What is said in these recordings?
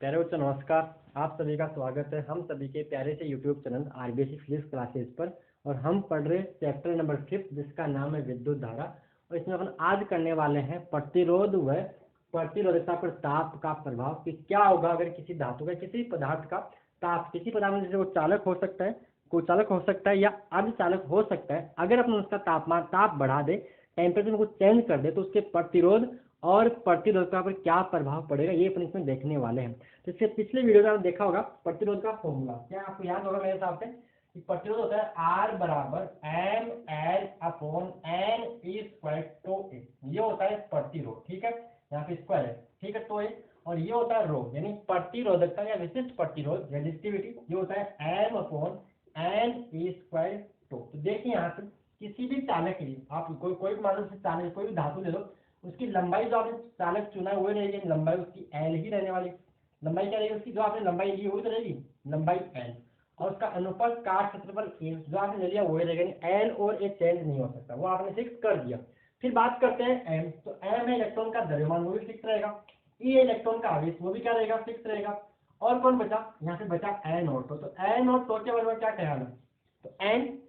प्यारे बच्चों नमस्कार। आप सभी का स्वागत है हम सभी के प्यारे से YouTube channel RBSC physics classes पर। और हम पढ़ रहे चैप्टर नंबर 5 जिसका नाम है विद्युत धारा। और इसमें अपन आज करने वाले हैं प्रतिरोध व प्रतिरोधकता पर ताप का प्रभाव कि क्या होगा अगर किसी धातु का किसी पदार्थ का ताप, किसी पदार्थ में जैसे वो चालक हो सकता है, कुचालक हो सकता है या अर्धचालक हो सकता है, अगर अपन उसका ताप बढ़ा दे, टेम्परेचर में कुछ चेंज कर दे तो उसके प्रतिरोध और प्रतिरोधकता पर क्या प्रभाव पड़ेगा ये अपन इसमें देखने वाले हैं। तो इससे पिछले वीडियो में आपने देखा होगा प्रतिरोध का फॉर्मूला क्या आपको याद होगा मेरे हिसाब से कि प्रतिरोध होता है R बराबर M L upon N E square tau A. ये होता है प्रतिरोध, ठीक है, यहाँ पे स्क्वायर है, ठीक है, तो ए। और ये होता है रो यानी प्रतिरोधकता या विशिष्ट प्रतिरोध रेजिस्टिविटी, ये होता है M upon N E square tau. तो देखिए यहाँ से किसी भी चालक के लिए आप कोई भी मान लो चालक कोई भी धातु ले लो, उसकी लंबाई जो आपने चालक चुना है वही रहेगी, लंबाई उसकी एल ही रहने वाली। लंबाई क्या रहेगी उसकी, जो आपने लंबाई ली वही तो रहेगी लंबाई एल, और उसका अनुपात काट क्षेत्रफल ए जो आपने ले लिया वही रहेगा, एल और ए चेंज नहीं हो सकता, वो आपने फिक्स कर दिया। फिर बात करते हैं एम, तो एम है इलेक्ट्रॉन का द्रव्यमान, वो भी फिक्स रहेगा। ई इलेक्ट्रॉन का आवेश, वो भी क्या रहेगा, फिक्स रहेगा। और कौन बचा, यहाँ से बचा एन और तो एन और के बारे में क्या ख्याल है, तो एन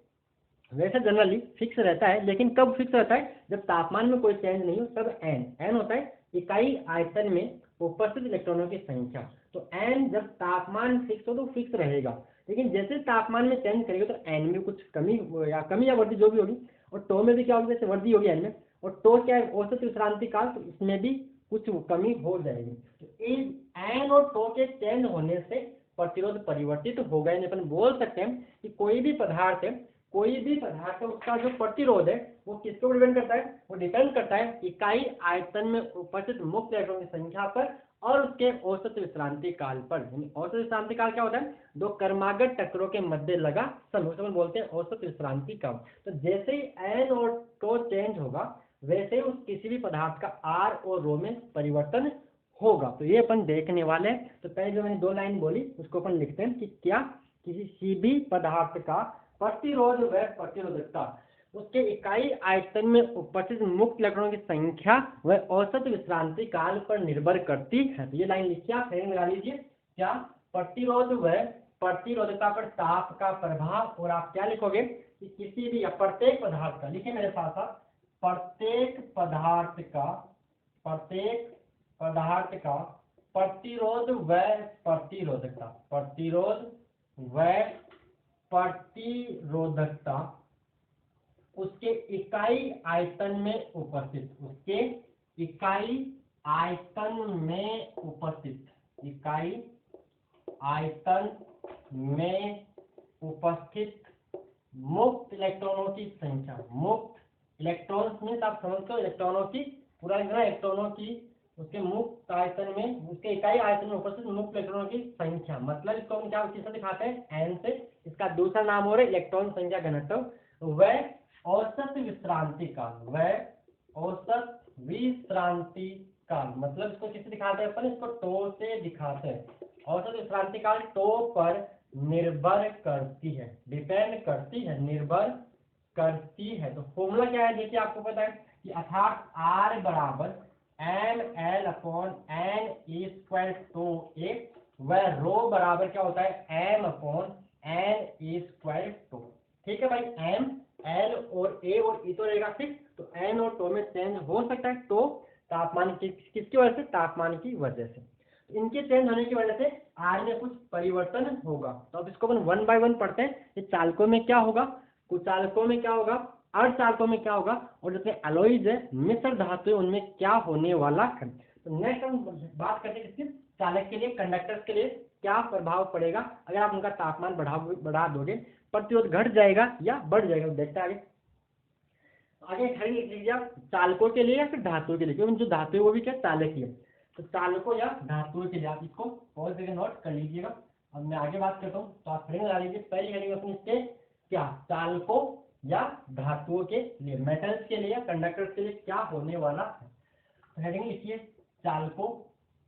वैसे जनरली फिक्स रहता है, लेकिन कब फिक्स रहता है, जब तापमान में कोई चेंज नहीं हो तब एन होता है इकाई आयतन में उपस्थित इलेक्ट्रॉनों की संख्या। तो एन जब तापमान फिक्स हो तो फिक्स रहेगा, लेकिन जैसे तापमान में चेंज करेगा तो एन में कुछ कमी या वृद्धि जो भी होगी, और टो में भी क्या होगी, जैसे वृद्धि होगी एन में, और टो क्या है औसत विश्रांति काल, तो इसमें भी कुछ कमी हो जाएगी। तो एन और टो के चेंज होने से प्रतिरोध परिवर्तित होगा। अपन बोल सकते हैं कि कोई भी पदार्थ है उसका जो प्रतिरोध है वो किसके ऊपर डिपेंड करता है, वो डिपेंड करता है इकाई आयतन में उपस्थित मुक्त इलेक्ट्रॉन की संख्या पर और उसके औसत विश्रांति काल पर। औसत विश्रांति काल क्या होता है, दो कर्मागत टक्करों के मध्य लगा समय, उसे बोलते हैं औसत विश्रांति काल। तो जैसे ही एन और टो चेंज होगा वैसे ही उस किसी भी पदार्थ का आर और रो में परिवर्तन होगा। तो ये अपन देखने वाले हैं। तो पहले जो मैंने 2 लाइन बोली उसको अपन लिखते हैं कि क्या किसी भी पदार्थ का प्रतिरोध व प्रतिरोधकता उसके इकाई आयतन में उपस्थित मुक्त इलेक्ट्रॉनों की संख्या व औसत विश्रांति काल पर निर्भर करती है। तो ये लाइन लिखिए, आप हेडिंग लगा लीजिए, क्या प्रतिरोध व प्रतिरोधकता पर ताप का प्रभाव। और आप क्या लिखोगे कि किसी भी या प्रत्येक पदार्थ का, लिखिए मेरे साथ साथ, प्रत्येक पदार्थ का प्रतिरोध व प्रतिरोधकता, प्रतिरोध व प्रतिरोधकता उसके इकाई आयतन में उपस्थित, उसके इकाई आयतन में उपस्थित, इकाई आयतन में उपस्थित मुक्त इलेक्ट्रॉनों की संख्या। मुक्त इलेक्ट्रॉन्स में आप समझते हो इलेक्ट्रॉनों की, पूरा इलेक्ट्रॉनों की उसके मुक्त आयतन में, उसके इकाई आयतन में उपस्थित मुक्त इलेक्ट्रॉनों की संख्या। मतलब इसको हम क्या किससे दिखाते हैं, एन से। इसका दूसरा नाम हो रहा है इलेक्ट्रॉन संख्या घनत्व। वह औसत विश्रांति काल, वह औसत विश्रांति काल, मतलब इसको किससे दिखाते हैं अपन, इसको टो से दिखाते हैं। औसत विश्रांति काल टो पर निर्भर करती है, डिपेंड करती है, निर्भर करती है। तो फॉर्मूला क्या है देखिए, आपको पता है कि अर्थात आर बराबर M L upon N E square tau A, वह रो बराबर क्या होता है M upon N E square tau. ठीक है भाई, एम एल और ए और ई तो रहेगा फिक्स, तो एन और टो में चेंज हो सकता है, तो तापमान की किसकी वजह से, तापमान की वजह से। तो इनके चेंज होने की वजह से आर में कुछ परिवर्तन होगा। तो अब इसको अपन 1 बाय 1 पढ़ते हैं। ये चालकों में क्या होगा, कुचालकों में क्या होगा, अर्धचालकों में क्या होगा, और जितने अलॉयज है मिश्र धातु है उनमें क्या होने वाला है। तो नेक्स्ट हम बात करते हैं किसकी, चालक के लिए, कंडक्टर्स के लिए क्या प्रभाव पड़ेगा अगर आप उनका तापमान बढ़ा दोगे, प्रतिरोध घट जाएगा या बढ़ जाएगा। देखते हैं आगे खड़ी लिख लीजिए आप, चालकों के लिए या फिर धातुओं के लिए, क्योंकि जो धातु है वो भी क्या चालक ही है। तो चालकों या धातुओं के लिए आप इसको बहुत जगह नोट कर लीजिएगा। अब मैं आगे बात करता हूँ, तो आप हेडिंग लगा लीजिए, पहली हेडिंग अपनी इसके क्या, चालकों या धातुओं के लिए, मेटल्स के लिए या कंडक्टर्स के लिए क्या होने वाला है। तो हेडिंग लिखिए, चालकों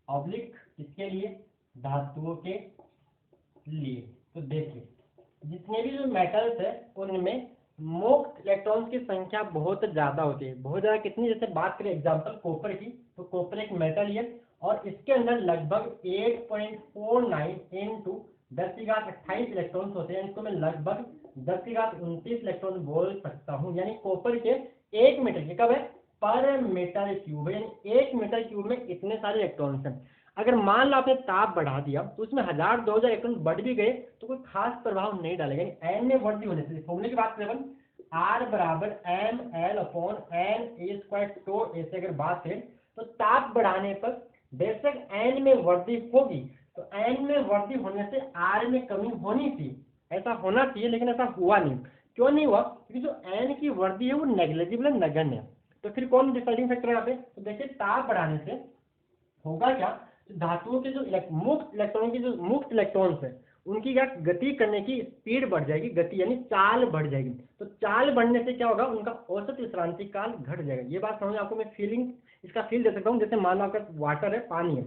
ऑब्लिक किसके लिए, धातुओं के लिए। तो देखिए जितने भी जो मेटल्स है उनमें मुक्त इलेक्ट्रॉन्स की संख्या बहुत ज्यादा होती है, बहुत ज्यादा। कितनी, जैसे बात करें एग्जांपल कॉपर की, तो कॉपर एक मेटल है और इसके अंदर लगभग 8.49 इंटू 10⁻28 इलेक्ट्रॉन्स होते हैं। इसको मैं लगभग 10⁻29 इलेक्ट्रॉन बोल सकता हूँ। यानी कॉपर के 1 मीटर के कब है पर मीटर क्यूब, यानी 1 मीटर क्यूब में इतने सारे इलेक्ट्रॉन्स हैं। अगर मान लो आपने ताप बढ़ा दिया तो उसमें 1000-2000 इलेक्ट्रॉन बढ़ भी गए तो कोई खास प्रभाव नहीं डालेगा। एन में वृद्धि होने से फॉर्मूले की बात करें अपन R बराबर ml/n² तो ऐसे अगर बात है तो ताप बढ़ाने पर बेशक एन में वृद्धि होगी, तो एन में वृद्धि होने से आर में कमी होनी थी, ऐसा होना चाहिए, लेकिन ऐसा हुआ नहीं। क्यों नहीं हुआ? क्योंकि जो एन की वृद्धि है वो नेग्लिजिबल नगण्य है। तो फिर कौन डिसाइडिंग फैक्टर है यहाँ पे? तो देखिए ताप बढ़ाने से होगा क्या, धातुओं के जो मुक्त इलेक्ट्रॉन की जो मुक्त इलेक्ट्रॉन्स है उनकी क्या गति करने की स्पीड बढ़ जाएगी, गति यानी चाल बढ़ जाएगी। तो चाल बढ़ने से क्या होगा, उनका औसत विश्रांति काल घट जाएगा। ये बात समझ आपको मैं फीलिंग इसका फील दे सकता हूँ। जैसे मान लो आपका वाटर है, पानी है,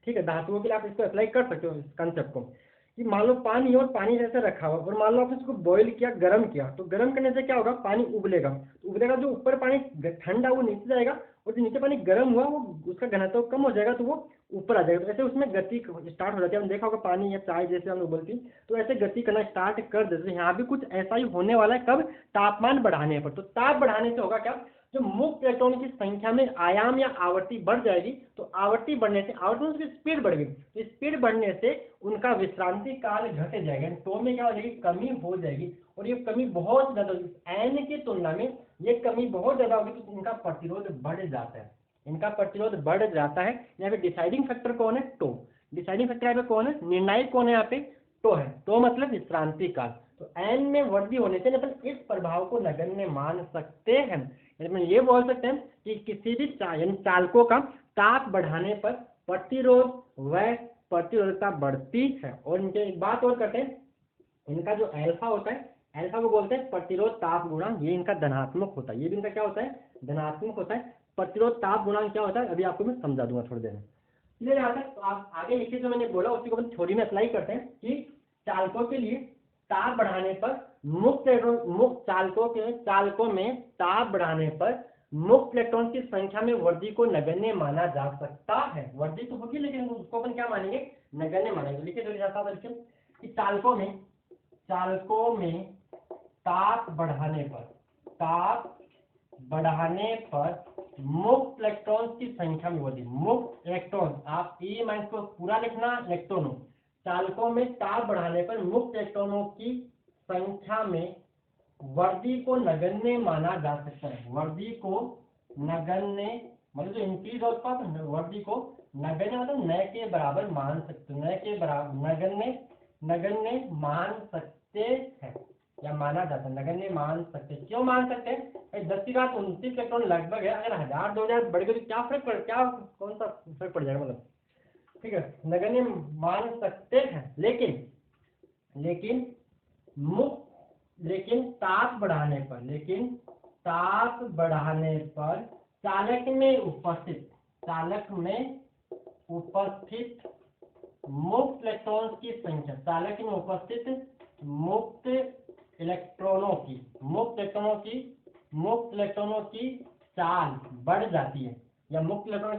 ठीक है, धातुओं के लिए आप इसको अप्लाई कर सकते हो इस कंसेप्ट को कि मान लो पानी और पानी जैसे रखा हुआ और मान लो आपने इसको बॉईल किया, गर्म किया, तो गर्म करने से क्या होगा, पानी उबलेगा। तो उबलेगा, जो ऊपर पानी ठंडा वो नीचे जाएगा और जो नीचे पानी गर्म हुआ वो उसका घनत्व कम हो जाएगा तो वो ऊपर आ जाएगा। तो ऐसे उसमें गति स्टार्ट हो जाती है। हमने देखा होगा पानी या चाय जैसे हम लोग बोलती तो ऐसे गति करना स्टार्ट कर देते। यहाँ भी कुछ ऐसा ही होने वाला है, कब? तापमान बढ़ाने पर। तो ताप बढ़ाने से होगा क्या, जो मुक्त इलेक्ट्रॉन की संख्या में आयाम या आवृत्ति बढ़ जाएगी। तो आवृत्ति बढ़ने से आवृत्ति की स्पीड बढ़ गई, तो स्पीड बढ़ने से उनका विश्रांति काल घट जाएगा। तो में क्या हो जाएगी, कमी हो जाएगी, और ये कमी बहुत ज्यादा होगी। एन की तुलना में ये कमी बहुत ज्यादा होगी, तो इनका प्रतिरोध बढ़ जाता है, इनका प्रतिरोध बढ़ जाता है। यहाँ पे डिसाइडिंग फैक्टर कौन है? टो। डिसाइडिंग फैक्टर यहाँ पे कौन है? निर्णायक कौन है यहाँ पे? टो है। टो मतलब विश्रांति काल। तो एन में वृद्धि होने से अपन इस प्रभाव को नगण्य मान सकते हैं। यानी ये बोल सकते हैं कि किसी भी चालकों का ताप बढ़ाने पर प्रतिरोध व प्रतिरोधकता बढ़ती है। और इनके एक बात और करते हैं, इनका जो अल्फा होता है, अल्फा को बोलते हैं प्रतिरोध ताप गुणांक, ये इनका धनात्मक होता है। ये भी इनका क्या होता है? धनात्मक होता है। प्रतिरोध ताप गुणांक क्या होता है अभी आपको मैं समझा दूंगा थोड़ी देर में। इसलिए यहाँ तक तो आप आगे लिखिए, जो मैंने बोला उसी को अपन थ्योरी में अप्लाई करते हैं कि चालकों के लिए ताप बढ़ाने पर मुक्त चालकों में ताप बढ़ाने पर मुक्त इलेक्ट्रॉन की संख्या में वृद्धि को नगण्य माना जा सकता है। वृद्धि तो होगी लेकिन उसको अपन क्या मानेंगे? नगण्य मानेंगे। लिखिए जो लिखिए कि चालकों में ताप बढ़ाने पर मुक्त इलेक्ट्रॉन्स की संख्या में वृद्धि। मुक्त इलेक्ट्रॉन, आप ई माइनस को पूरा लिखना, इलेक्ट्रॉनों, चालकों में ताप बढ़ाने पर मुक्त इलेक्ट्रॉनों की संख्या में वृद्धि को नगण्य माना जा सकता है। वृद्धि को नगण्य मतलब जो इंक्रीज होता है, वृद्धि को नगण्य मतलब न के बराबर मान सकते, न के बराबर नगण्य मान सकते हैं या माना जाता है। नगण्य मान सकते, क्यों मान सकते हैं? 10⁻29 इलेक्ट्रॉन लगभग है, अगर 1000-2000 बढ़ गए तो क्या फर्क पड़, क्या कौन सा फर्क पड़ जाएगा, मतलब ठीक है, नगण्य मान सकते हैं। लेकिन ताप बढ़ाने पर चालक में उपस्थित मुक्त इलेक्ट्रॉन्स की संख्या, चालक में उपस्थित मुक्त इलेक्ट्रॉनों की चाल बढ़ जाती है, या मुक्त इलेक्ट्रॉन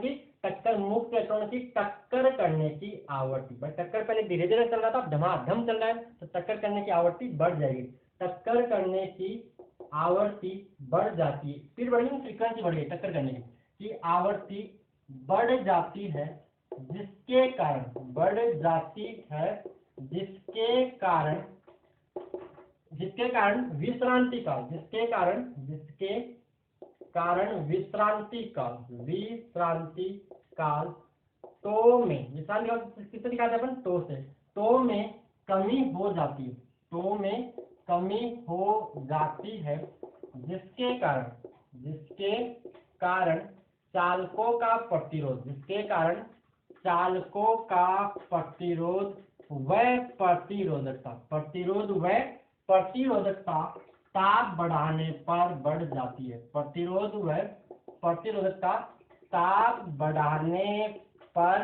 की टक्कर करने की आवृत्ति। टक्कर पहले धीरे धीरे चल रहा था, धमाधम चल रहा है, तो टक्कर करने की आवृत्ति बढ़ जाएगी। टक्कर करने की आवृत्ति बढ़ जाती है, स्पीड बढ़ गई, फ्रीक्वेंसी बढ़ गई, टक्कर करने की आवृत्ति बढ़ जाती है, जिसके कारण विश्रांति काल तो में, विश्रांति काल किससे दिखाते हैं अपन? तो से। तो में कमी हो जाती है, जिसके कारण चालकों का प्रतिरोध व प्रतिरोधकता ताप बढ़ाने पर बढ़ जाती है। प्रतिरोध व प्रतिरोधकता ताप बढ़ाने पर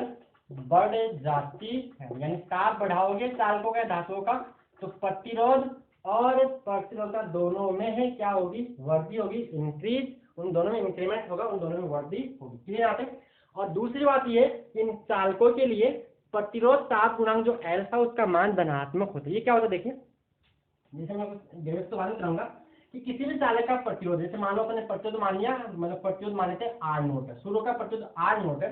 बढ़ जाती है। यानी ताप बढ़ाओगे चालकों का, धातुओं का, तो प्रतिरोध और प्रतिरोधकता दोनों में है क्या होगी? वृद्धि होगी, इंक्रीज। उन दोनों में इंक्रीमेंट होगा, उन दोनों में वृद्धि होगी। क्लियर आते? और दूसरी बात ये, इन चालकों के लिए प्रतिरोध ताप गुणांक जो अल्फा उसका मान धनात्मक होता है। ये क्या होता है देखिए, जैसे मैं कुछ डेरिवेटिव तो बात करूंगा कि किसी भी चालक का प्रतिरोध, जैसे मान लो अपने प्रतिरोध मान लिया, मतलब प्रतिरोध मान लेते हैं आर नोट है, शुरू का प्रतिरोध आर नोट है,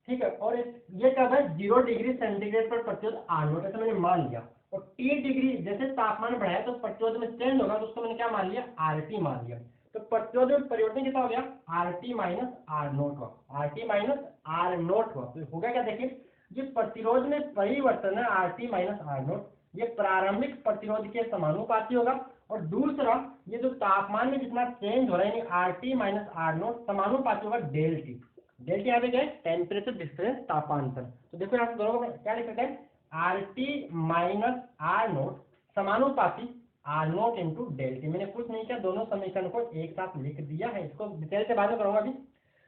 ठीक है, और ये क्या है 0 डिग्री सेंटीग्रेड पर प्रतिरोध आर नोट ऐसा मैंने मान लिया, और टी डिग्री जैसे तापमान बढ़ाया तो प्रतिरोध में चेंज होगा, तो उसको मैंने क्या मान लिया, आर टी मान लिया। तो प्रतिरोध में परिवर्तन कितना हो गया, R T minus R naught हुआ, R T minus R naught हुआ। तो होगा क्या देखिए, जो प्रतिरोध में परिवर्तन है R T minus R nought, ये प्रारंभिक प्रतिरोध के समानुपाती होगा, और दूसरा ये जो तापमान में जितना चेंज हो रहा है यानी R T minus R note समानुपाती होगा डेल टी। डेल टी यहाँ पे क्या है, टेम्परेचर डिफरेंस तापांतर। तो देखो यहाँ पे दोनों को क्या लिख सकते हैं, R T minus R note समानुपाती R note into del T. मैंने कुछ नहीं किया, दोनों समीकरण को एक साथ लिख दिया है। इसको डिटेल से बाद में करूंगा, अभी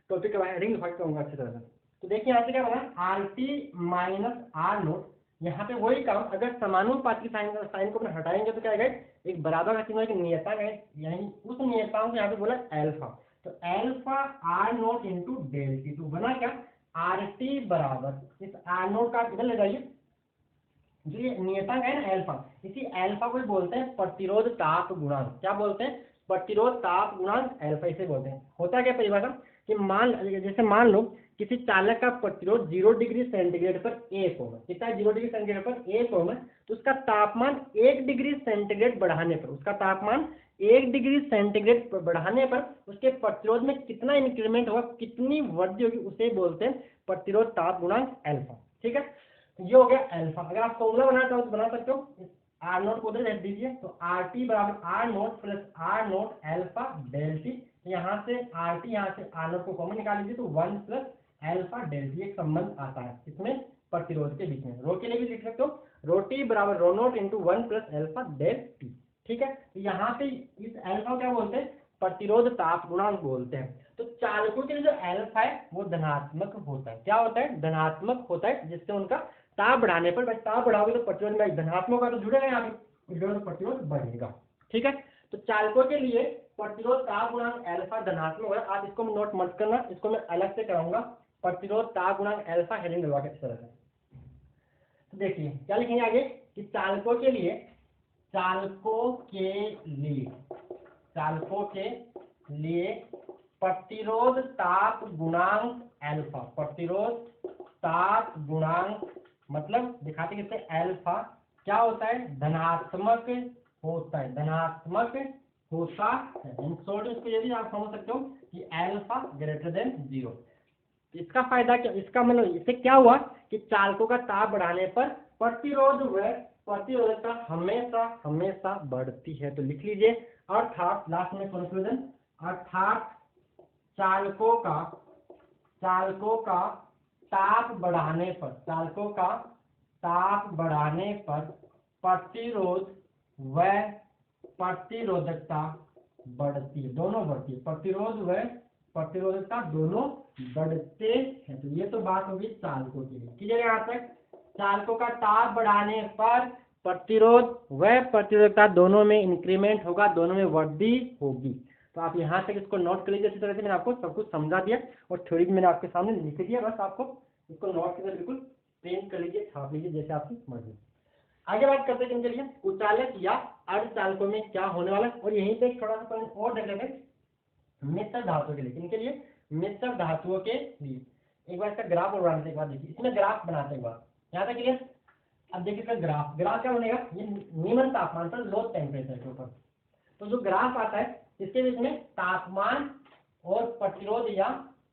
टॉपिक के बारे में रिंग फाइट करूंगा अच्छी तरह से। तो देखिए यहाँ से क्या बना, R T minus R nought, यहाँ पे वही काम, अगर समानुपाती साइन को अपने हटाएंगे तो क्या आएगा, एक बराबर का चिन्ह, एक नियतांक है, यानी उस नियतांक को यहाँ पे बोला अल्फा, तो alpha R note into del T. तो बना क्या, आर टी बराबर इस आर नोट का इधर ले जाइए, जो ये नियतांक है ना अल्फा, इसी अल्फा को बोलते हैं प्रतिरोध ताप गुणांक। क्या बोलते हैं, प्रतिरोध ताप गुणांक अल्फा इसे बोलते हैं। होता क्या परिभाषा कि जैसे मान लो किसी चालक का प्रतिरोध 0 डिग्री सेंटीग्रेड पर 1 ओम है, कितना है 0 डिग्री सेंटीग्रेड पर 1 ओम है, तो उसका तापमान 1 डिग्री सेंटीग्रेड बढ़ाने पर, उसका तापमान 1 डिग्री सेंटीग्रेड बढ़ाने पर उसके प्रतिरोध में कितना इंक्रीमेंट होगा, कितनी वृद्धि होगी, उसे बोलते हैं प्रतिरोध ताप गुणांक अल्फा। ठीक है, ये हो गया अल्फा। अगर आप फॉर्मूला बनाना चाहो तो बना सकते हो, आर नोट को उधर रख दीजिए, तो आर टी बराबर R nought plus R nought alpha del T. यहाँ से आर टी, यहाँ से आर नोट को कॉमन निकाल लीजिए, तो 1 प्लस अल्फा डेल टी एक संबंध आता है इसमें प्रतिरोध के बीच में। रो के लिए भी लिख सकते हो, रो टी बराबर rho naught into 1 plus alpha del T. ठीक है, तो यहाँ पे इस अल्फा क्या बोलते हैं, प्रतिरोध ताप गुणांक बोलते हैं। तो चालकों के लिए जो अल्फा है वो धनात्मक होता है। क्या होता है, धनात्मक होता है, जिससे उनका ताप बढ़ाने पर, ताप बढ़ाओगे तो प्रतिरोध में धनात्मक का तो जुड़ेगा यहाँ पे, तो प्रतिरोध बढ़ेगा। ठीक है, तो चालकों के लिए प्रतिरोध ताप गुणांक अल्फा धनात्मक होगा। आप इसको नोट मत करना, इसको मैं अलग से कराऊंगा, प्रतिरोध ताप गुणांक अल्फा हेडिंग लगवा के इस तरह से। तो देखिए क्या लिखेंगे आगे कि चालकों के लिए प्रतिरोध ताप गुणांक अल्फा, प्रतिरोध ताप गुणांक मतलब दिखाते किससे, अल्फा क्या होता है, धनात्मक होता है, धनात्मक होता है। इन शॉर्ट इसको यदि आप समझ सकते हो कि अल्फा ग्रेटर देन 0। इसका फायदा क्या, इसका मतलब इससे क्या हुआ कि चालकों का ताप बढ़ाने पर प्रतिरोध व प्रतिरोधकता हमेशा हमेशा बढ़ती है। तो लिख लीजिए, अर्थात लास्ट में कंक्लूजन, अर्थात चालकों का ताप बढ़ाने पर, चालकों का ताप बढ़ाने पर प्रतिरोध व प्रतिरोधकता बढ़ती है, दोनों बढ़ती है, प्रतिरोध व प्रतिरोधकता दोनों बढ़ते हैं। तो ये तो बात होगी चालकों के लिए। क्लियर है यहाँ तक, चालकों का ताप बढ़ाने पर प्रतिरोध व प्रतिरोधकता दोनों में इंक्रीमेंट होगा, दोनों में वृद्धि होगी। तो आप यहाँ तक इसको नोट कर लीजिए। इसी तरह से मैंने आपको सब कुछ समझा दिया और थ्योरी मैंने आपके सामने लिख दिया, बस आपको इसको नोट करके बिल्कुल प्रिंट कर लीजिए, छाप लीजिए जैसे आपकी मर्जी। आगे बात करते हैं किनके लिए, उचालक या अर्धचालकों में क्या होने वाला है। और यहीं पे थोड़ा सा पॉइंट और देख लेते हैं, मिश्र धातुओं के लिए। किनके लिए, मिश्र धातुओं के लिए। एक बार इसका ग्राफ और बनाते एक बार देखिए, इसमें ग्राफ बनाते एक बार, यहाँ तक क्लियर। अब देखिए इसका ग्राफ क्या बनेगा, ये निम्न तापमान पर लो टेम्परेचर के ऊपर, तो जो ग्राफ आता है इसके बीच में तापमान और प्रतिरोध या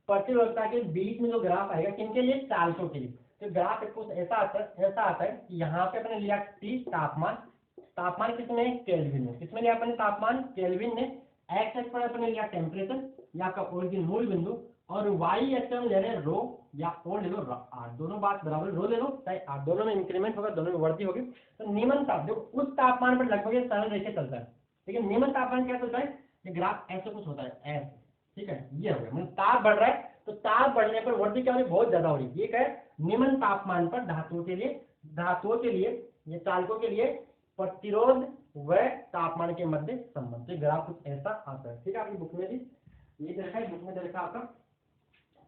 प्रतिरोधकता के बीच में जो ग्राफ आएगा, किनके लिए, चालकों के लिए। तो ग्राफ कुछ ऐसा आता है कि यहाँ पे अपने लिया T तापमान किसमें, केल्विन में। किसमें लिया अपने तापमान, केल्विन में। एक्स एक्स पर अपने लिया टेम्परेचर या आपका ओरिजिन मूल बिंदु, और वाई एक्स में ले रहे रो या ओ ले लो आर, दोनों बात बराबर, रो ले लो चाहे आर, दोनों में इंक्रीमेंट होगा, दोनों में वृद्धि होगी। तो निम्न ताप जो उस तापमान पर लगभग सरल रेखा चलता है, लेकिन निम्न तापमान क्या होता है, ये ग्राफ ऐसे कुछ होता है ऐसे। ठीक है, ये हो गया, मतलब ताप बढ़ रहा है तो ताप बढ़ने पर वृद्धि क्या हो रही है, बहुत ज्यादा हो रही है। ये है निम्न तापमान पर धातुओं के लिए ये चालकों के लिए प्रतिरोध व तापमान के मध्य संबंध। तो ग्राफ कुछ ऐसा आता है। ठीक है, आपकी बुक में भी ये देखा है, बुक में देखा आपका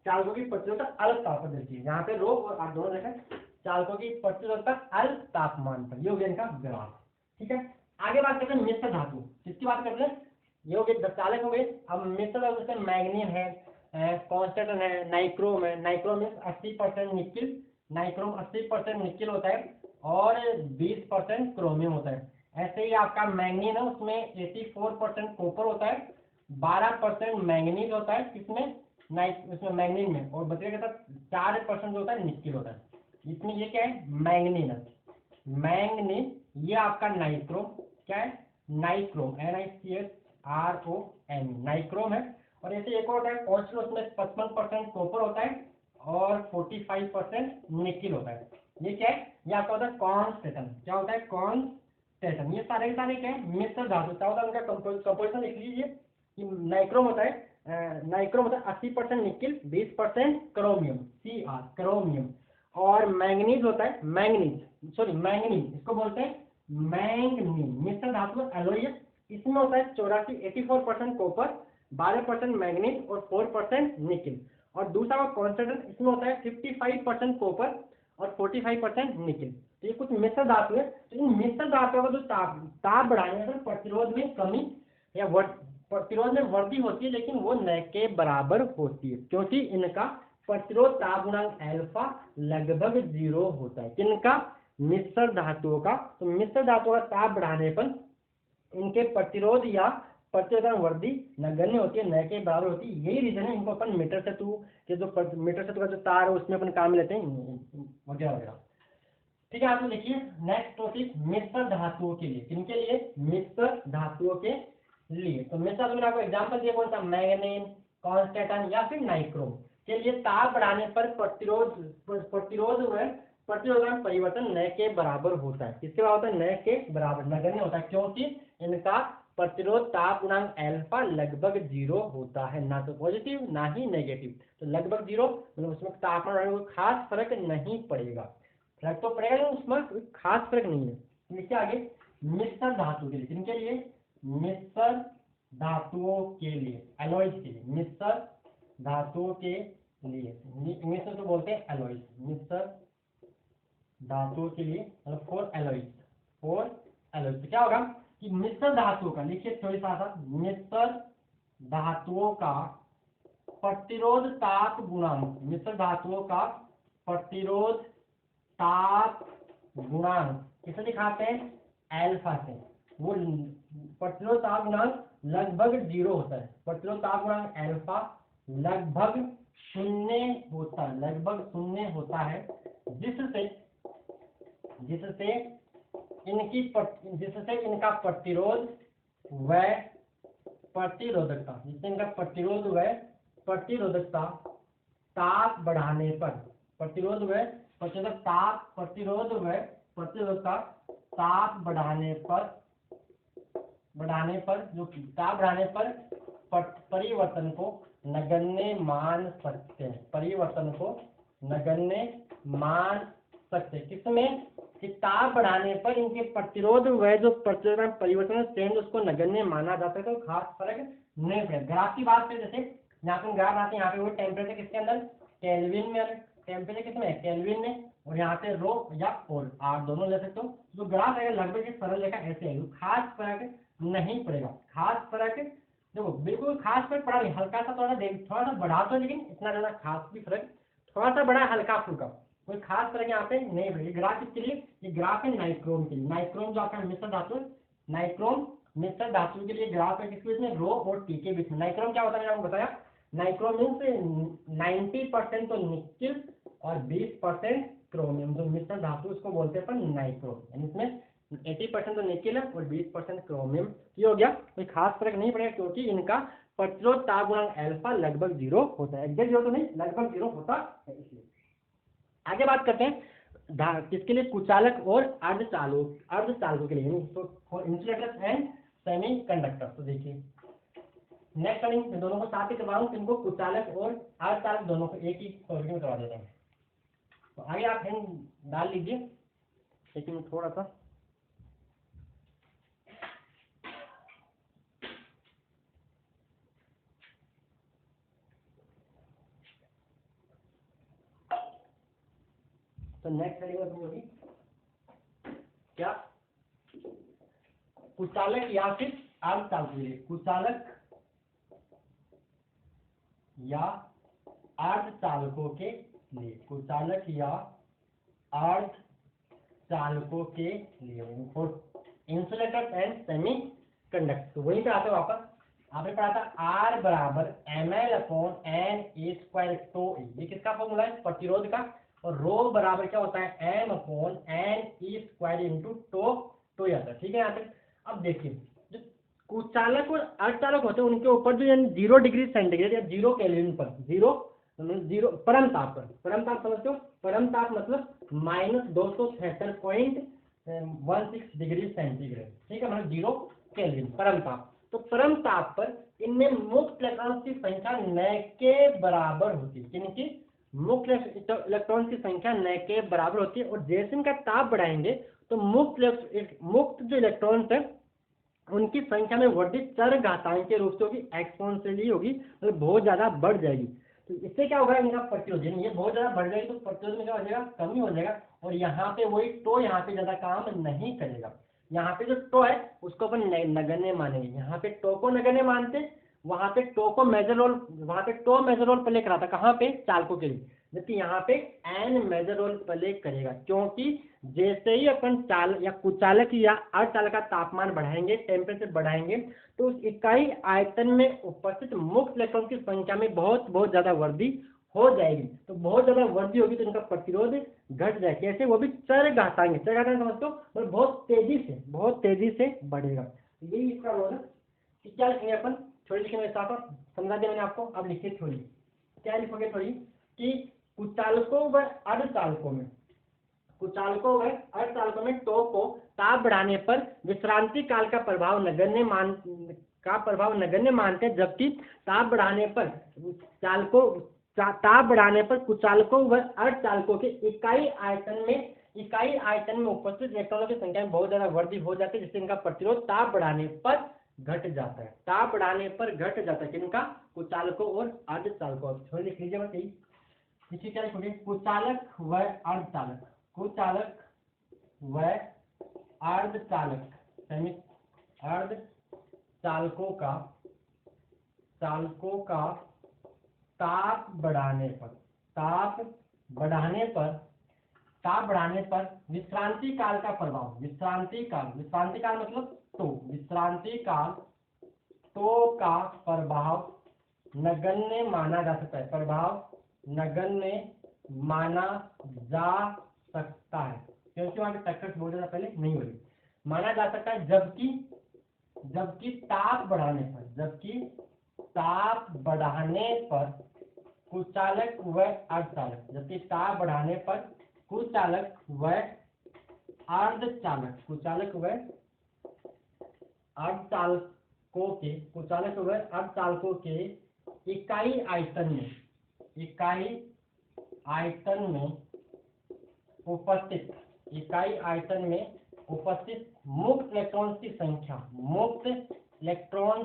चालकों की प्रतिरोधकता अलग ताप पर देखिए, यहाँ पे रो और आर दोनों देखें, चालकों की प्रतिरोधकता अलग तापमान पर, ये हो गया इनका ग्राफ। ठीक है, आगे बात करते हैं मिश्र धातु, किसकी बात करते हैं, ये हो गए चालक हो गए। अब मिश्र धातु जैसे मैग्नीन है, कॉन्स्टेंटन है, नाइक्रोम है। नाइक्रोम में 80% निकिल, नाइक्रोम 80% निकिल होता है और 20% क्रोमियम होता है। ऐसे ही आपका मैग्नीन है, उसमें 84% कॉपर होता है, 12% मैंगनीज होता है, किसमें उसमें मैग्नीन में, और बचने के साथ 4% जो होता है निकिल होता है। इसमें ये क्या है, मैंगनीन है, मैंगनीन। ये आपका नाइक्रोम, क्या है, नाइक्रोम, NiCHROM, नाइक्रोम है। और ऐसे एक और होता है कॉन्स्टेंट, उसमें 55% कॉपर होता है और 45% निकिल होता है। ये क्या है, ये आपका होता है कॉन्स्टेंटन, क्या होता है, कॉन्स्टेंटन। ये सारे के सारे क्या है, मिश्र धातु। क्या होता है उनका कंपोजिशन लिख लीजिए कि नाइक्रोम होता है, नाइक्रोम होता है 80% निकिल, 20% क्रोमियम, Cr, क्रोमियम। और मैंगनीज होता है, मैंगनीज, सॉरी मैंगनीज, इसको बोलते हैं मैंगनीज। मिश्र धातु एलोय, इसमें होता है 84% कॉपर, 12% मैंगनीज और 4% निकिल। और दूसरा कॉन्स्टेंट, इसमें होता है 55% कॉपर और 45% निकिल। तो ये कुछ मिश्र धातु है। तो इन मिश्र धातुओं का जो ताप बढ़ाने पर प्रतिरोध में कमी या प्रतिरोध में वृद्धि होती है, लेकिन वो न के बराबर होती है, क्योंकि इनका प्रतिरोध ताप गुणांक अल्फा लगभग 0 होता है। किनका, मिश्र धातुओं का। तो मिश्र धातुओं का ताप बढ़ाने पर इनके प्रतिरोध या प्रतिरोधन वृद्धि नगण्य होती है, न के बराबर होती है। यही रीजन है, इनको अपन मीटर सेतु के जो मीटर सेतु का जो तार है उसमें अपन काम लेते हैं वगैरह वगैरह। ठीक है, आप देखिए नेक्स्ट टॉपिक मिश्र धातुओं के लिए, किनके लिए, मिश्र धातुओं के लिए। तो मिश्र धातु में आपको एग्जांपल दिया कौन सा, मैग्नीन, कॉन्स्टेंटन या फिर नाइक्रोम के लिए ताप बढ़ाने पर प्रतिरोध में परिवर्तन न के बराबर होता है। किसके बराबर होता है, न के बराबर, नगण्य होता है, क्योंकि इनका प्रतिरोध ताप गुणांक अल्फा लगभग 0 होता है, ना तो पॉजिटिव ना ही नेगेटिव। तो लगभग 0 मतलब उसमें तापमान बढ़ाने में खास फर्क नहीं पड़ेगा, फर्क तो पड़ेगा लेकिन उसमें कोई खास फर्क नहीं है। देखिए आगे मिश्र धातु के लिए, किनके लिए, मिश्र धातुओं के लिए, एलॉयज के लिए, मिश्र धातुओं के लिए, इंग्लिश में तो बोलते हैं एलॉयज, मिश्र धातुओं के लिए, मतलब फॉर एलॉयज, फॉर एलॉयज। तो क्या होगा कि मिश्र धातुओं का, लिखिए थोड़ी सा, मिश्र धातुओं का प्रतिरोध ताप गुणांक, मिश्र धातुओं का प्रतिरोध ताप गुणांक किसे दिखाते हैं, अल्फा से। वो प्रतिरोध ताप गुणांक लगभग 0 होता है, प्रतिरोध ताप गुणांक अल्फा लगभग 0 होता है, लगभग 0 होता है, जिससे जिससे इनका प्रतिरोध व प्रतिरोधकता, जिससे इनका प्रतिरोध व प्रतिरोधकता ताप बढ़ाने पर, प्रतिरोध व प्रतिरोधकता ताप बढ़ाने पर जो ताप बढ़ाने पर परिवर्तन को नगण्य मान सकते हैं, परिवर्तन को नगण्य मान सकते हैं। किसमें, कि ताप बढ़ाने पर इनके प्रतिरोध व जो प्रतिरोध परिवर्तन चेंज उसको नगण्य माना जाता है, तो खास फर्क नहीं पड़ेगा। ग्राफ की बात करें, जैसे यहाँ पे ग्राफ आते हैं, यहाँ पे वो टेम्परेचर किसके अंदर, केल्विन में, टेम्परेचर किसमें है, केल्विन में, और यहाँ पे रो या पोल, आप दोनों ले सकते हो। जो ग्राफ है लगभग एक सरल रेखा ऐसे है, खास फर्क नहीं पड़ेगा, खास फर्क देखो बिल्कुल खास फर्क पड़ा नहीं, हल्का सा थोड़ा सा बढ़ा तो, लेकिन इतना ज्यादा खास भी फर्क, थोड़ा सा बड़ा हल्का फुल्का, कोई खास फर्क यहाँ पे नहीं पड़ेगा। ग्राफ किसके लिए, ये ग्राफ है नाइक्रोम के लिए, नाइक्रोम जो आपका मिश्र धातु, नाइक्रोम मिश्र धातु के लिए ग्राफ है, किसके बीच में, रो और टी के बीच में। नाइक्रोम क्या होता है, मैंने आपको बताया, नाइक्रोम मीन्स 90% तो निकिल और 20% क्रोमियम, जो मिश्र धातु उसको बोलते हैं अपन नाइक्रोम, यानी इसमें 80% तो निकिल है और 20% क्रोमियम। ये हो गया, कोई खास फर्क नहीं पड़ेगा, क्योंकि इनका प्रतिरोध ताप गुणांक अल्फा लगभग 0 होता है, एग्जैक्ट 0 तो नहीं, लगभग 0 होता है। इसलिए आगे बात करते हैं किसके लिए, कुचालक और अर्धचालकों के लिए, for insulators and semi conductor. तो देखिए नेक्स्ट टाइम दोनों को साथ ही करवा रहा हूँ, इनको कुचालक और अर्धचालक दोनों को एक ही सॉल्यूशन में करवा देते हैं। तो आगे आप हैंड डाल लीजिए, लेकिन थोड़ा सा तो नेक्स्ट हेडिंग होगी क्या, कुचालक या फिर अर्धचालक, कुचालक या अर्धचालकों के लिए, कुचालक या अर्धचालकों के लिए इंसुलेटर एंड सेमी कंडक्टर। तो वहीं पे आते वापस, आपने पढ़ा था R बराबर ml/n² टो, ये किसका फॉर्मूला है, प्रतिरोध का, और रो बराबर क्या होता है m/n² इंटू टो आता है। ठीक है यहाँ तक। अब देखिए जो कुचालक और अर्धचालक होते हैं उनके ऊपर जो 0 डिग्री सेंटीग्रेड या 0 केल्विन पर, जीरो परम ताप पर, परम ताप समझते हो, परम ताप मतलब -276.16 डिग्री सेंटीग्रेड। ठीक है, मतलब 0 केल्विन परम ताप। तो परम ताप पर इनमें मुक्त इलेक्ट्रॉन की संख्या न के बराबर होती है, किनकी, मुक्त इलेक्ट्रॉन की संख्या न के बराबर होती है। और जैसे इनका ताप बढ़ाएंगे तो मुक्त जो इलेक्ट्रॉन्स है उनकी संख्या में वृद्धि चरघातांकीय रूप से होगी, एक्सपोनेंशियली होगी, मतलब बहुत ज्यादा बढ़ जाएगी। तो इससे क्या होगा, इनका प्रतिरोध, ये बहुत ज्यादा बढ़ जाएगी तो प्रतिरोध में क्या हो जाएगा, कमी हो जाएगा। और यहाँ पे वही टो यहाँ पे ज्यादा काम नहीं करेगा। यहाँ पे जो टो है उसको अपन नगण्य मानेंगे, यहाँ पे टो को नगण्य मानते, वहां पे टो को मेजर रोल, वहां पे टो मेजर रोल प्ले करा था, कहाँ पे, चालकों के लिए, जबकि यहाँ पे एन मेजर रोल प्ले करेगा। क्योंकि जैसे ही अपन चाल या कुचालक या अर्धचालक का तापमान बढ़ाएंगे, टेम्परेचर बढ़ाएंगे, तो उस इकाई आयतन में उपस्थित मुक्त इलेक्ट्रॉन की संख्या में बहुत ज्यादा वृद्धि हो जाएगी। तो बहुत ज्यादा वृद्धि होगी तो इनका प्रतिरोध घट जाएगा। कैसे, वो भी चरघातांक समझते हो, मतलब बहुत तेजी से बढ़ेगा। यही इसका रोल है। क्या लिखेंगे अपन, थोड़ी लिखेंगे, साफ समझा दिया मैंने आपको। अब लिखिए थोड़ी, क्या लिखोगे थोड़ी, कि कुचालकों व अर्धचालकों में, कुचालकों व अर्धचालकों में टो को ताप बढ़ाने पर विश्रांति काल का प्रभाव नगण्य मानते हैं, जबकि ताप बढ़ाने पर कुचालकों व अर्धचालकों के इकाई आयतन में उपस्थित इलेक्ट्रॉनों की संख्या में बहुत ज्यादा वृद्धि हो जाती है, जिससे इनका प्रतिरोध ताप बढ़ाने पर घट जाता है, ताप बढ़ाने पर घट जाता है। किनका, कुचालकों और अर्धचालकों। थोड़ी लिख लीजिए बस, यही क्या लिखोगे, कुचालक व अर्धचालक, कुचालक व अर्धचालक, अर्धचालकों का ताप बढ़ाने पर विश्रांति काल का प्रभाव, विश्रांति काल मतलब तो, विश्रांति काल तो का प्रभाव नगण्य माना जा सकता है, क्योंकि वहां पे टक्कर बहुत ज्यादा पहले नहीं हुई, माना जा सकता है। जबकि ताप बढ़ाने पर कुचालक व अर्धचालक, कुचालक व अर्धचालकों के इकाई आयतन में उपस्थित मुक्त इलेक्ट्रॉन्स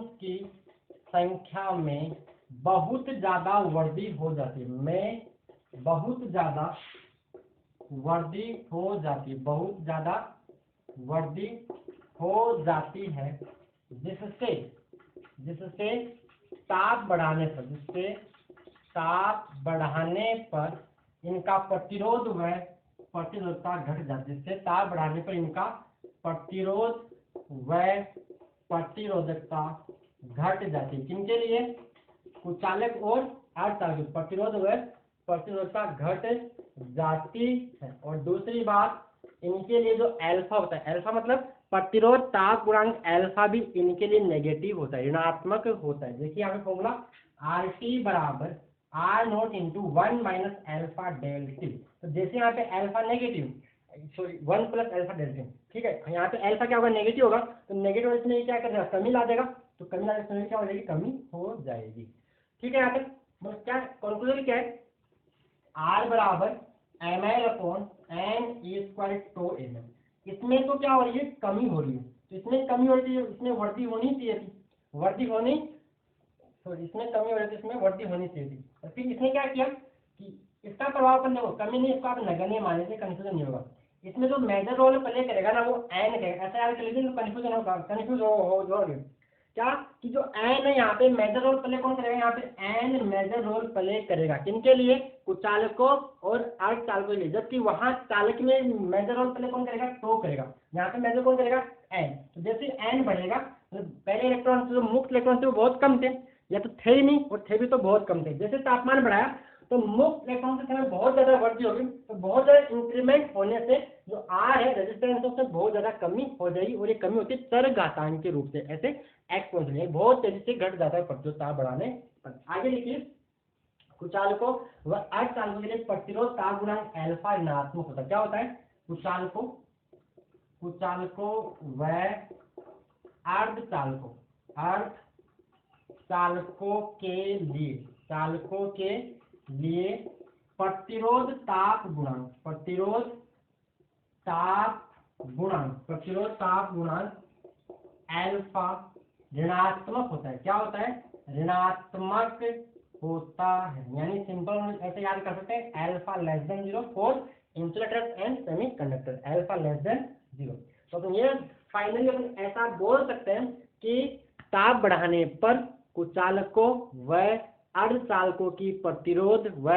की संख्या में बहुत ज्यादा वृद्धि हो जाती है, जिससे ताप बढ़ाने पर इनका प्रतिरोधता घट जाती है, प्रतिरोधकता घट जाती है। किनके लिए, कुचालक और अर्धचालक, प्रतिरोधकता घट जाती है। और दूसरी बात, इनके लिए जो अल्फा होता है, अल्फा मतलब प्रतिरोध ताप गुणांक, अल्फा भी इनके लिए नेगेटिव होता है, ऋणात्मक होता है। देखिए यहाँ पे फॉर्मूला RT बराबर R0 इंटू 1 माइनस अल्फा डेल्टी। तो जैसे यहाँ पे alpha negative, 1 plus alpha delta, ठीक है, यहाँ पे अल्फा क्या होगा, नेगेटिव होगा, तो नेगेटिव इसमें क्या कर देगा, कमी ला देगा, तो कमी लाने से क्या हो जाएगी, कमी हो जाएगी। ठीक है, यहाँ पे क्या कंक्लूजन क्या है, R बराबर ml/n² टो m। इसमें तो क्या हो रही है, कमी हो रही है, तो इसमें कमी हो रही है, इसमें वृद्धि होनी चाहिए थी, इसमें कमी हो रही थी, इसमें वृद्धि होनी चाहिए थी। और फिर इसने क्या किया कि इसका प्रभाव अपन देखो कमी नहीं, इसको आप नगण्य मानने से कंफ्यूजन नहीं होगा। इसमें जो मेजर रोल प्ले करेगा ना वो एन करेगा, ऐसा याद कर लीजिए तो कंफ्यूजन होगा, कंफ्यूज हो जाओगे क्या कि जो एन है यहाँ पे मेजर रोल प्ले कौन करेगा, यहाँ पे एन मेजर रोल प्ले करेगा किनके लिए, कुचालकों और अर्धचालकों के लिए, जबकि वहां चालक में मेजर रोल प्ले कौन करेगा, टो करेगा, यहाँ पे मेजर कौन करेगा, एन। तो जैसे एन बढ़ेगा तो पहले इलेक्ट्रॉन जो मुक्त इलेक्ट्रॉन थे वो बहुत कम थे, या तो थे ही नहीं और थे भी तो बहुत कम थे। जैसे तापमान बढ़ाया तो मुक्त इलेक्ट्रॉन की संख्या बहुत ज्यादा वृद्धि होगी, तो बहुत ज्यादा इंक्रीमेंट होने से जो आर है रेजिस्टेंस है उसमें बहुत ज्यादा कमी हो जाएगी, और ये कमी होती है चरघातांक के रूप से, ऐसे एक्सपोनेंशियल बहुत तेजी से घट जाता है प्रतिरोध बढ़ाने पर। आगे देखिए कुचालकों व अर्धचालकों के लिए प्रतिरोध ताप गुणांक अल्फा ऋणात्मक होता है। क्या होता है, कुचालकों व अर्धचालकों चालकों के लिए प्रतिरोध ताप गुणांक अल्फा ऋणात्मक होता है। क्या होता है, ऋणात्मक होता है, यानी सिंपल ऐसे याद कर सकते हैं, alpha less than 0 for insulators and semiconductor, alpha less than 0। तो तुम ये फाइनली अपन ऐसा बोल सकते हैं कि ताप बढ़ाने पर कुचालकों व अर्धचालकों की प्रतिरोध व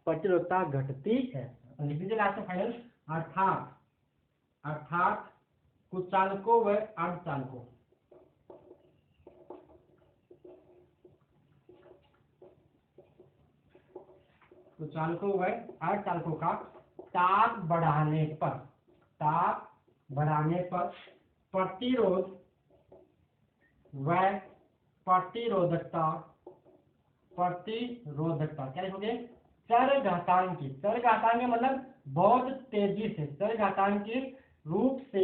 प्रतिरोधता घटती है। लिख लीजिए लास्ट में फाइनल, अर्थात कुचालकों व अर्धचालकों का ताप बढ़ाने पर प्रतिरोध व प्रतिरोधकता क्या लिखोगे, चरघातांकी मतलब बहुत तेजी से चरघातांकी रूप से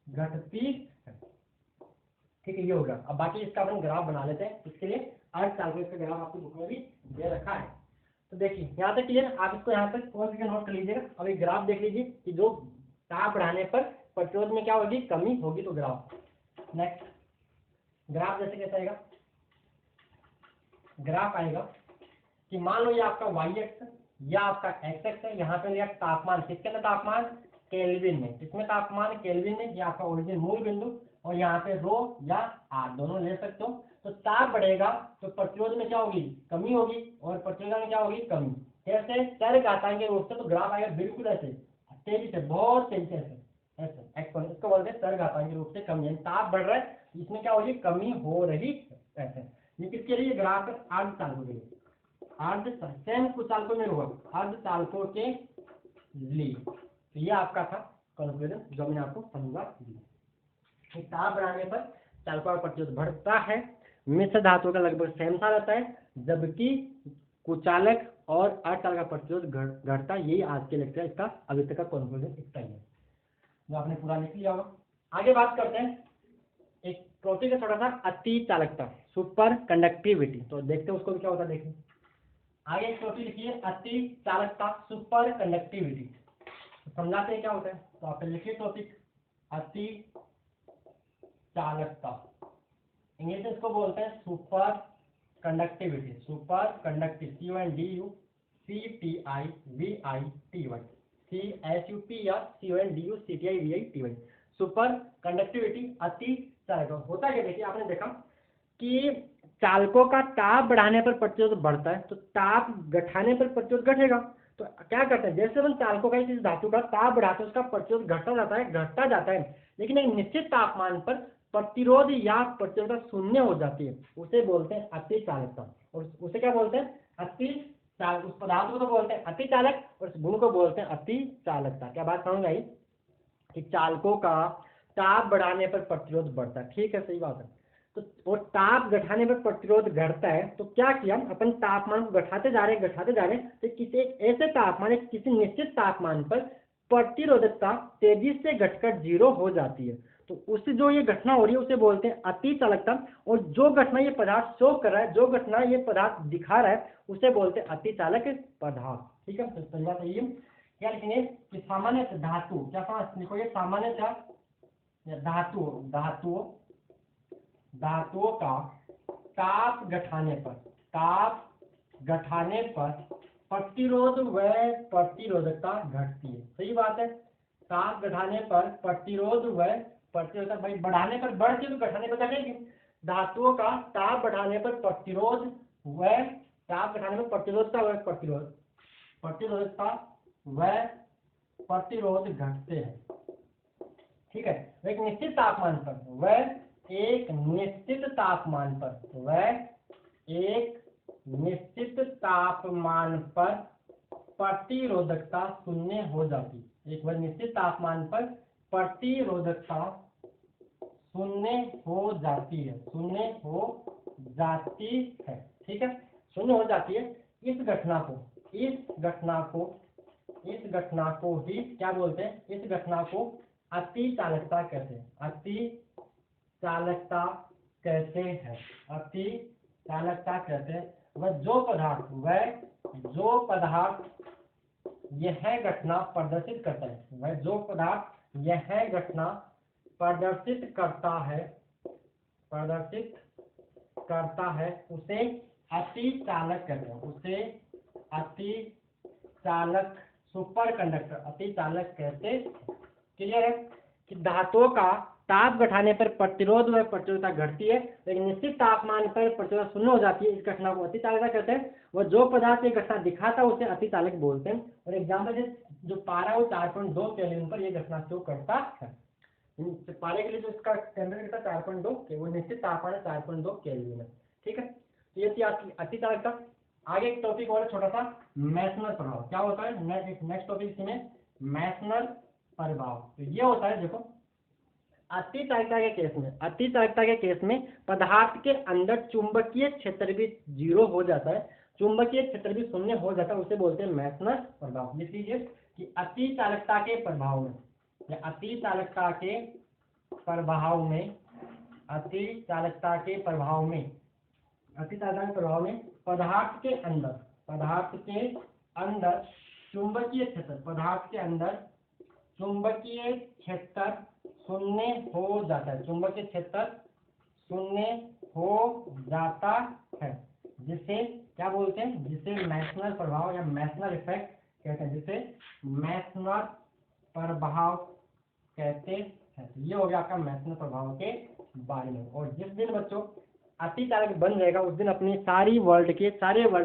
घटती है, ठीक है, ये होगा। अब बाकी इसका अपन ग्राफ बना लेते हैं, इसके लिए अर्धचालकों का ग्राफ आपकी बुक में भी दे रखा है। तो देखिए यहाँ तक क्लियर, आप इसको यहाँ तक कौन सी नोट कर लीजिएगा। अब एक ग्राफ देख लीजिए कि जो ताप बढ़ाने पर प्रतिरोध में क्या होगी, कमी होगी। तो ग्राफ नेक्स्ट ग्राफ जैसे कैसा आएगा, ग्राफ आएगा कि मान लो ये आपका वाई एक्स या आपका एक्स एक्स है, यहाँ पे लिया तापमान, किसके अंदर तापमान, केल्विन में, किसमें तापमान, केल्विन में, ये आपका ओरिजिन मूल बिंदु, और यहाँ पे रो या आर दोनों ले सकते हो। तो ताप बढ़ेगा तो प्रतिरोध में क्या होगी, कमी होगी, और प्रतिरोध में क्या होगी, कमी। कैसे, चरघातांक के रूप से। तो ग्राफ आएगा बिल्कुल ऐसे तेजी से, बहुत तेजी से ऐसे एक्सपोनेंशियल, इसको बोलते हैं चरघातांक के रूप से कमी, यानी ताप बढ़ रहा है इसमें क्या होगी, कमी हो रही है ऐसे। ये किसके लिए, ग्राफ है अर्धचालकों के लिए, सेम कुचालकों में होगा, अर्धचालकों के लिए। तो ये आपका था कंक्लूजन जो मैंने आपको समझा दिया। ताप बढ़ाने पर चालकों का प्रतिरोध बढ़ता है, मिश्र धातुओं का लगभग सेम सा रहता है, जबकि कुचालक और अर्धचालक का प्रतिरोध घटता। यही आज के लेक्चर इसका अभी तक का कंक्लूजन इतना ही है, जो आपने पूरा लिख लिया होगा। आगे बात करते हैं एक टॉपिक है थोड़ा सा, अति चालकता, सुपर कंडक्टिविटी। तो देखते हैं उसको भी क्या होता है, देखिए आगे एक टॉपिक लिखिए, अति चालकता सुपर कंडक्टिविटी। तो समझाते हैं क्या होता है। तो आप लिखिए टॉपिक अति चालकता, इंग्लिश में इसको बोलते हैं super conductivity, CUNDUCTIVITY, CSUP super conductivity, अति चालकता। होता है क्या, देखिए आपने देखा कि चालकों का ताप बढ़ाने पर प्रतिरोध बढ़ता है, तो ताप घटाने पर प्रतिरोध घटेगा। तो क्या करते हैं, जैसे हम चालकों का किसी धातु का ताप बढ़ाते हैं उसका प्रतिरोध घटता जाता है, लेकिन एक निश्चित तापमान पर प्रतिरोध या प्रतिरोधता शून्य हो जाती है, उसे बोलते हैं अति चालकता। और उसे क्या बोलते हैं, उस पदार्थ को तो बोलते हैं अति चालक, और उस गुण को बोलते हैं अति चालकता। क्या बात समझ आई कि चालकों का ताप बढ़ाने पर प्रतिरोध बढ़ता है, ठीक है, सही बात है। तो वो ताप घटाने पर प्रतिरोध घटता है, तो क्या किया अपन, तापमान को घटाते जा रहे हैं, तो किसी ऐसे तापमान, किसी निश्चित तापमान पर प्रतिरोधकता तेजी से घटकर 0 हो जाती है। तो उससे जो ये घटना हो रही है उसे बोलते हैं अति चालकता, और जो घटना ये पदार्थ शो कर रहा है, जो घटना ये पदार्थ दिखा रहा है उसे बोलते हैं अति चालक पदार्थ, ठीक है। तो पहली बात ये क्या लिखेंगे कि सामान्य धातु, क्या समझ लिखोगे, सामान्य धातुओं का ताप घटाने पर घटाने पर प्रतिरोध व प्रतिरोधकता घटती है। सही बात है, ताप घटाने पर प्रतिरोध व प्रतिरोधकता, भाई बढ़ाने पर बढ़ती तो घटाने पर घटेगी। धातुओं का ताप बढ़ाने पर प्रतिरोध व ताप घटाने पर प्रतिरोधकता व प्रतिरोधकता व प्रतिरोध घटते हैं। ठीक है, एक निश्चित तापमान पर एक निश्चित तापमान पर प्रतिरोधकता शून्य हो जाती है। एक बार निश्चित तापमान पर प्रतिरोधकता शून्य हो जाती है, ठीक है, शून्य हो जाती है। इस घटना को ही क्या बोलते हैं? इस घटना को अति चालकता कहते हैं। वह जो पदार्थ यह घटना प्रदर्शित करता है उसे अति चालक कहते हैं। अति चालक सुपर कंडक्टर अति चालक कहते हैं। क्लियर है कि धातुओं का ताप घटाने पर प्रतिरोध व प्रतिरोधकता घटती है, लेकिन निश्चित तापमान पर प्रतिरोधकता शून्य हो जाती है। इस घटना को अति चालकता कहते हैं। वह जो पदार्थ ये घटना दिखाता है उसे अति चालक बोलते हैं। और एग्जाम्पल जो पारा वो 4.2 केल्विन पर यह घटना शो करता है। पारे के लिए जो इसका टेम्परेचर 4.2 वो निश्चित तापमान 4.2 केल्विन है। ठीक है, तो ये थी आपकी अति चालकता। आगे एक टॉपिक और छोटा सा, मैसनर प्रभाव। क्या होता है नेक्स्ट टॉपिक इसमें? मैसनर प्रभाव। तो ये होता है, देखो, अति चालकता के केस में पदार्थ के अंदर चुंबकीय क्षेत्र भी 0 हो जाता है, चुंबकीय क्षेत्र भी शून्य हो जाता है, उसे बोलते हैं मैसनर प्रभाव। लिख लीजिए कि अति चालकता के प्रभाव में पदार्थ के अंदर चुंबकीय क्षेत्र शून्य हो जाता है, जिसे क्या बोलते हैं? जिसे मैसनर प्रभाव या मैसनर इफेक्ट कहते हैं, ये हो गया आपका मैसनर प्रभाव के बारे में। और जिस दिन बच्चों अति चालक बन जाएगा उस दिन अपनी सारे वर्ल्ड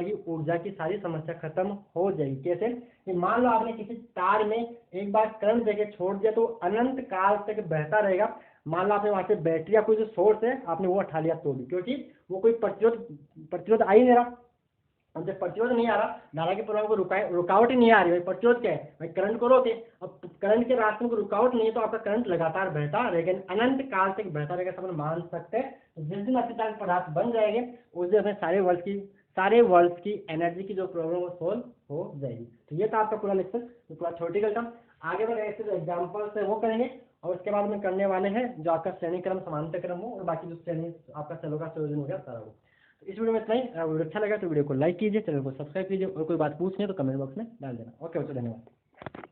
की ऊर्जा की सारी समस्या खत्म हो जाएगी। कैसे? कि मान लो आपने किसी तार में एक बार करंट देके छोड़ दिया तो अनंत काल तक बहता रहेगा। मान लो आपने वहां से बैटरी या कोई जो सोर्स है आपने वो हटा लिया तो भी, क्योंकि वो कोई प्रतिरोध आ ही नहीं रहा। अब जब प्रतिरोध नहीं आ रहा, धारा के प्रवाह को रुकावट ही नहीं आ रही, भाई प्रतिरोध क्या है? भाई करंट को रोके। अब करंट के रास्ते में कोई रुकावट नहीं है तो आपका करंट लगातार बहता रहेगा, अनंत काल तक बहता रहेगा, सब मान सकते हैं। जिस दिन अति चालक पदार्थ बन जाएंगे उस दिन हमें सारे वर्ल्ड की एनर्जी की जो प्रॉब्लम वो सोल्व हो जाएगी। तो ये था आपका पूरा लेक्चर, तो पूरा थ्योरेटिकल था। आगे बढ़ ऐसे जो एग्जाम्पल्स है वो करेंगे, और उसके बाद में करने वाले हैं जो आपका श्रेणी क्रम समांतर क्रम हो और बाकी जो श्रेणी आपका सेलों का संयोजन हो गया सारा हो। तो इस वीडियो में इतना ही। वीडियो अच्छा लगा तो वीडियो को लाइक कीजिए, चैनल को सब्सक्राइब कीजिए, और कोई बात पूछनी है तो कमेंट बॉक्स में डाल देना। ओके बच्चों, धन्यवाद।